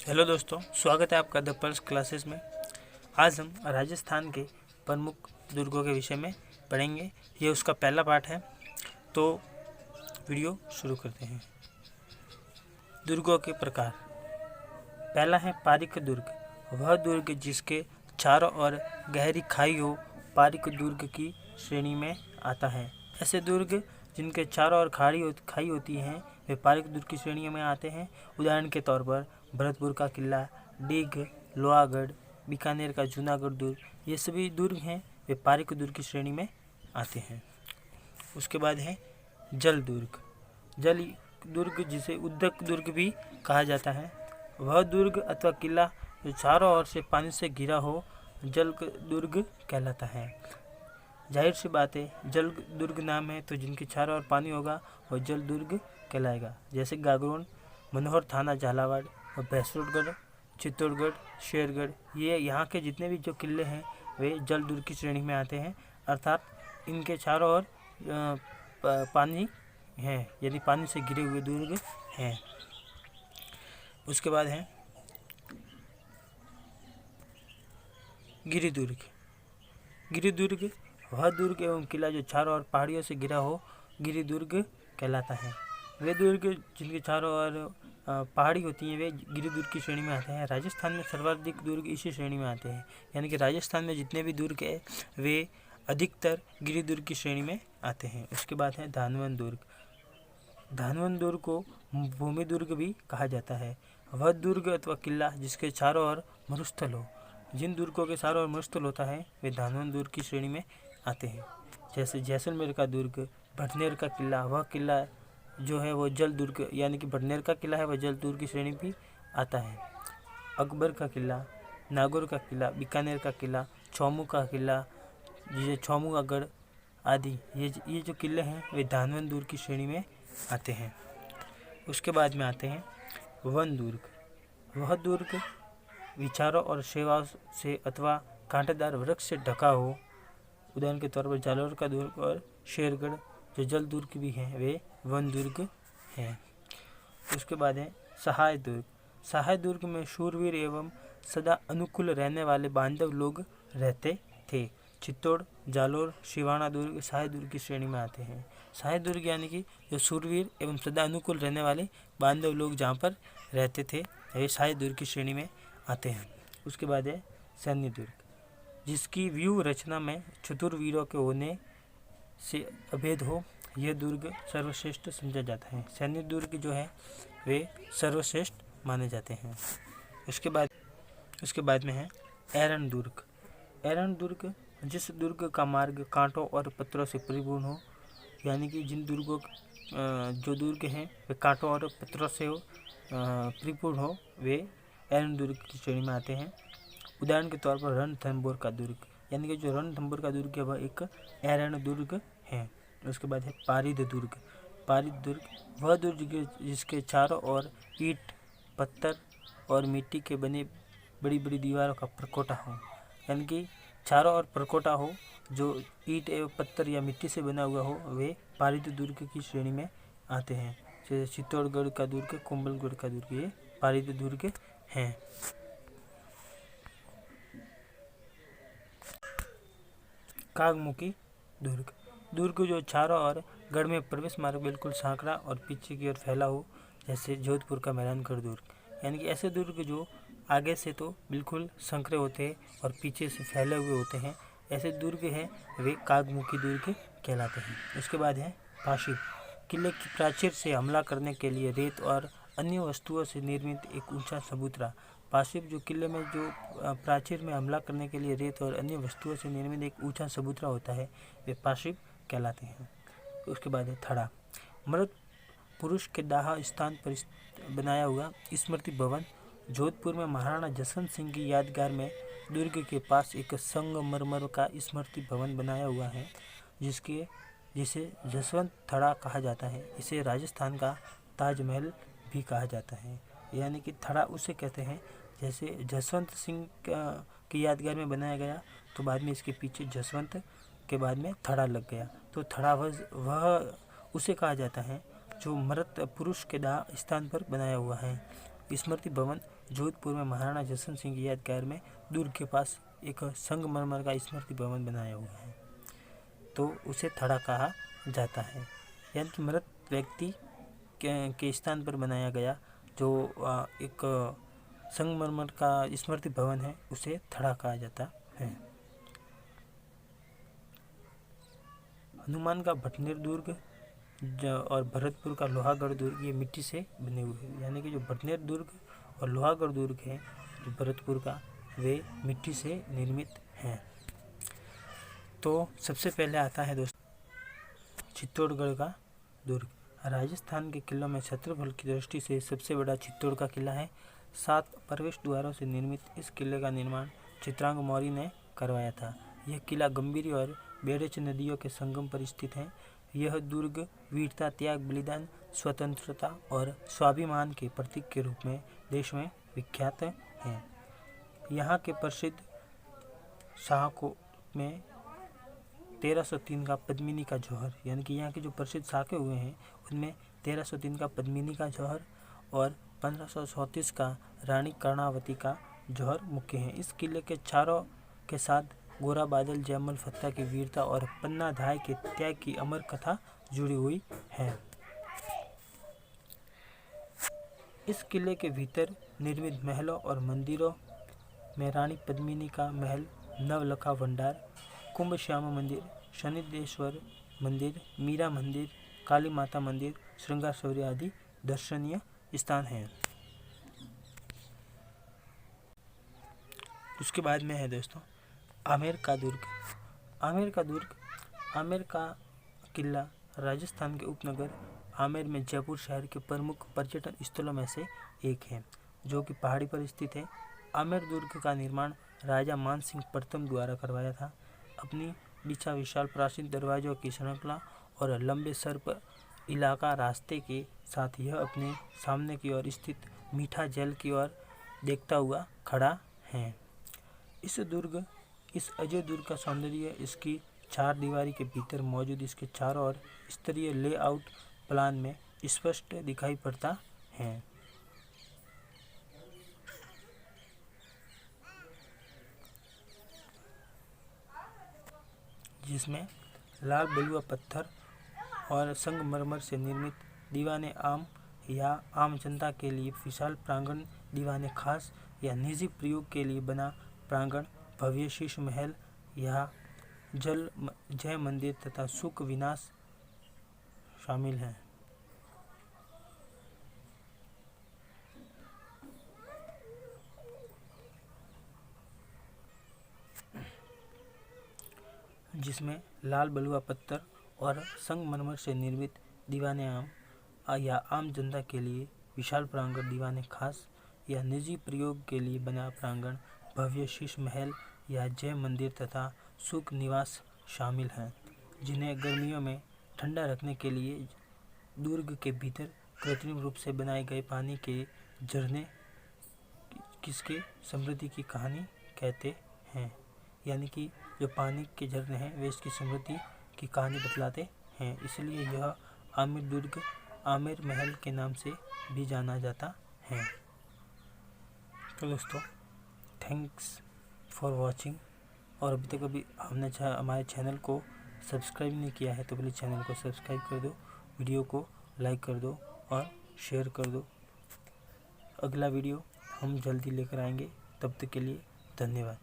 Hello दोस्तों, स्वागत है आपका द पल्स क्लासेस में। आज हम राजस्थान के प्रमुख दुर्गों के विषय में पढ़ेंगे। ये उसका पहला पार्ट है, तो वीडियो शुरू करते हैं। दुर्गों के प्रकार। पहला है पारिक दुर्ग। वह दुर्ग जिसके चारों ओर गहरी खाई हो, पारिक दुर्ग की श्रेणी में आता है। ऐसे दुर्ग जिनके चारों ओर खाई होती हैं वे पारिक दुर्ग की श्रेणी में आते हैं। उदाहरण के तौर पर भरतपुर का किला, डीग, लोहागढ़, बीकानेर का जूनागढ़ दुर्ग, ये सभी दुर्ग हैं वे पारिक दुर्ग की श्रेणी में आते हैं। उसके बाद है जल दुर्ग। जल दुर्ग जिसे उद्दक दुर्ग भी कहा जाता है, वह दुर्ग अथवा किला जो चारों ओर से पानी से घिरा हो जल दुर्ग कहलाता है। जाहिर सी बात है, जल दुर्ग नाम है तो जिनके चारों ओर पानी होगा वह जल दुर्ग कहलाएगा। जैसे गागरोन, मनोहर थाना झालावाड़ और भैंसरोडगढ़, चित्तौड़गढ़, शेरगढ़, ये यहाँ के जितने भी जो किले हैं वे जल दुर्ग की श्रेणी में आते हैं, अर्थात इनके चारों ओर पानी है, यानी पानी से घिरे हुए दुर्ग हैं। उसके बाद है गिरिदुर्ग। गिरिदुर्ग वह दुर्ग एवं किला जो चारों ओर पहाड़ियों से घिरा हो गिरिदुर्ग कहलाता है। वे दुर्ग जिनके चारों ओर पहाड़ी होती हैं वे गिरिदुर्ग की श्रेणी में आते हैं। राजस्थान में सर्वाधिक दुर्ग इसी श्रेणी में आते हैं, यानी कि राजस्थान में जितने भी दुर्ग है वे अधिकतर गिरिदुर्ग की श्रेणी में आते हैं। उसके बाद है धानवन दुर्ग। धानवन दुर्ग को भूमि दुर्ग भी कहा जाता है। वह दुर्ग अथवा किला जिसके चारों ओर मरुस्थल हो। जिन दुर्गों के चारों ओर मरुस्थल होता है वे धानवन दुर्ग की श्रेणी में आते हैं। जैसे जैसलमेर का दुर्ग, भटनेर का किला, वह किला जो है वो जल दुर्ग, यानी कि भटनेर का किला है वह जल दुर्ग की श्रेणी भी आता है। अकबर का किला, नागौर का किला, बीकानेर का किला, छौमू का किला, ये छौमूगढ़ आदि ये जो किले हैं वे धानवन दुर्ग की श्रेणी में आते हैं। उसके बाद में आते हैं वन दुर्ग। वह दुर्ग विचारों और सेवाओं से अथवा कांटेदार वृक्ष से ढका हो। उदाहरण के तौर पर जालौर का दुर्ग और शेरगढ़ जो जल दुर्ग भी हैं वे वन दुर्ग हैं। उसके बाद है सहाय दुर्ग। सहाय दुर्ग में शूरवीर एवं सदा अनुकूल रहने वाले बांधव लोग रहते थे। चित्तौड़, जालौर, सिवाना दुर्ग सहाय दुर्ग की श्रेणी में आते हैं। सहाय दुर्ग यानी कि जो शूरवीर एवं सदा अनुकूल रहने वाले बांधव लोग जहाँ पर रहते थे वे सहाय दुर्ग की श्रेणी में आते हैं। उसके बाद है सैन्य दुर्ग, जिसकी व्यू रचना में चतुरवीरों के होने से अभेद हो, यह दुर्ग सर्वश्रेष्ठ समझा जाता है। सैन्य दुर्ग जो है वे सर्वश्रेष्ठ माने जाते हैं। उसके बाद में है एरन दुर्ग। एरन दुर्ग जिस दुर्ग का मार्ग कांटों और पत्थरों से परिपूर्ण हो, यानी कि जिन दुर्गों जो दुर्ग हैं वे कांटों और पत्थरों से परिपूर्ण हो वे एरन दुर्ग की श्रेणी में आते हैं। उदाहरण के तौर पर रणथंभौर का दुर्ग, यानी कि जो रणथंभौर का दुर्ग है वह एक एरन दुर्ग है। उसके बाद है पारिद दुर्ग। पारिद दुर्ग वह दुर्ग जिसके चारों ओर ईंट, पत्थर और मिट्टी के बने बड़ी बड़ी दीवारों का परकोटा हो, यानी कि चारों ओर परकोटा हो जो ईंट एवं पत्थर या मिट्टी से बना हुआ हो, वे पारिद दुर्ग की श्रेणी में आते हैं। जैसे चित्तौड़गढ़ का दुर्ग, कुंभलगढ़ का दुर्ग, ये पारिद दुर्ग हैं। कागमुखी दुर्ग। दुर्ग जो चारों ओर गढ़ में प्रवेश मार्ग बिल्कुल सांकड़ा और पीछे की ओर फैला हो, जैसे जोधपुर का मेहरानगढ़ दुर्ग, यानी कि ऐसे दुर्ग जो आगे से तो बिल्कुल संकरे होते हैं और पीछे से फैले हुए होते हैं, ऐसे दुर्ग हैं वे कागमुखी दुर्ग कहलाते हैं। उसके बाद है पाशिब। किले की प्राचीर से हमला करने के लिए रेत और अन्य वस्तुओं से निर्मित एक ऊंचा चबूतरा। पाशिब जो किले में जो प्राचीर में हमला करने के लिए रेत और अन्य वस्तुओं से निर्मित एक ऊंचा चबूतरा होता है वे पाशिब कहलाते हैं। उसके बाद है थड़ा। मृत पुरुष के दाह स्थान पर बनाया हुआ स्मृति भवन। जोधपुर में महाराणा जसवंत सिंह की यादगार में दुर्ग के पास एक संगमरमर का स्मृति भवन बनाया हुआ है जिसे जसवंत थड़ा कहा जाता है। इसे राजस्थान का ताजमहल भी कहा जाता है, यानी कि थड़ा उसे कहते हैं जैसे जसवंत सिंह की यादगार में बनाया गया तो बाद में इसके पीछे जसवंत के बाद में थड़ा लग गया, तो थड़ा वह उसे कहा जाता है जो मृत पुरुष के दाह स्थान पर बनाया हुआ है। स्मृति भवन जोधपुर में महाराणा जसवंत सिंह की यादगार में दुर्ग के पास एक संगमरमर का स्मृति भवन बनाया हुआ है, तो उसे थड़ा कहा जाता है। यानी कि मृत व्यक्ति के स्थान पर बनाया गया जो एक संगमरमर का स्मृति भवन है, उसे थड़ा कहा जाता है। हनुमान का भटनेर दुर्ग और भरतपुर का लोहागढ़ दुर्ग ये मिट्टी से बने हुए हैं। यानी कि जो भटनेर दुर्ग और लोहागढ़ दुर्ग है जो भरतपुर का, वे मिट्टी से निर्मित हैं। तो सबसे पहले आता है दोस्तों चित्तौड़गढ़ का दुर्ग। राजस्थान के किलों में क्षेत्रफल की दृष्टि से सबसे बड़ा चित्तौड़ का किला है। 7 प्रवेश द्वारों से निर्मित इस किले का निर्माण चित्रांग मौर्य ने करवाया था। यह किला गंभीरी और बेड़च नदियों के संगम पर स्थित है। यह दुर्ग वीरता, त्याग, बलिदान, स्वतंत्रता और स्वाभिमान के प्रतीक के रूप में देश में विख्यात है। यहाँ के प्रसिद्ध शासकों में 1303 का पद्मिनी का जौहर, यानी कि यहाँ के जो प्रसिद्ध शाखे हुए हैं उनमें 1303 का पद्मिनी का जौहर और 1534 का रानी कर्णावती का जौहर मुख्य है। इस किले के चारों के साथ गोरा बादल, जयमल फत्ता की वीरता और पन्ना धाय के त्याग की अमर कथा जुड़ी हुई है। इस किले के भीतर निर्मित महलों और मंदिरों में रानी पद्मिनी का महल, नवलखा भंडार, कुंभ श्यामा मंदिर, शनिदेश्वर मंदिर, मीरा मंदिर, काली माता मंदिर, श्रृंगार शौर्य आदि दर्शनीय स्थान हैं। उसके बाद में है दोस्तों आमेर का दुर्ग। आमेर का किला राजस्थान के उपनगर आमेर में जयपुर शहर के प्रमुख पर्यटन स्थलों में से एक है, जो कि पहाड़ी पर स्थित है। आमेर दुर्ग का निर्माण राजा मान सिंह प्रथम द्वारा करवाया था। अपनी बिछा विशाल प्राचीन दरवाजों की श्रृंखला और लंबे सर्प इलाका रास्ते के साथ यह अपने सामने की ओर स्थित मीठा जल की ओर देखता हुआ खड़ा है। इस अजय दुर्ग का सौंदर्य इसकी 4 दीवारी के भीतर मौजूद इसके चारों ओर स्तरीय लेआउट प्लान में स्पष्ट दिखाई पड़ता है। जिसमें लाल बलुआ पत्थर और संगमरमर से निर्मित दीवाने आम या आम जनता के लिए विशाल प्रांगण, दीवाने खास या निजी प्रयोग के लिए बना प्रांगण, भव्य शीश महल या जय मंदिर तथा सुख विनाश शामिल हैं। जिसमें लाल बलुआ पत्थर और संगमरमर से निर्मित दीवाने आम या आम जनता के लिए विशाल प्रांगण, दीवाने खास या निजी प्रयोग के लिए बना प्रांगण, भव्य शीश महल या जय मंदिर तथा सुख निवास शामिल हैं, जिन्हें गर्मियों में ठंडा रखने के लिए दुर्ग के भीतर कृत्रिम रूप से बनाए गए पानी के झरने किसके समृद्धि की कहानी कहते हैं। यानी कि जो पानी के झरने हैं वे इसकी समृद्धि की कहानी बतलाते हैं, इसलिए यह आमेर दुर्ग आमेर महल के नाम से भी जाना जाता है। तो दोस्तों थैंक्स फॉर वॉचिंग, और अभी तक हमने हमारे चैनल को सब्सक्राइब नहीं किया है तो प्लीज़ चैनल को सब्सक्राइब कर दो, वीडियो को लाइक कर दो और शेयर कर दो। अगला वीडियो हम जल्दी लेकर आएंगे, तब तक के लिए धन्यवाद।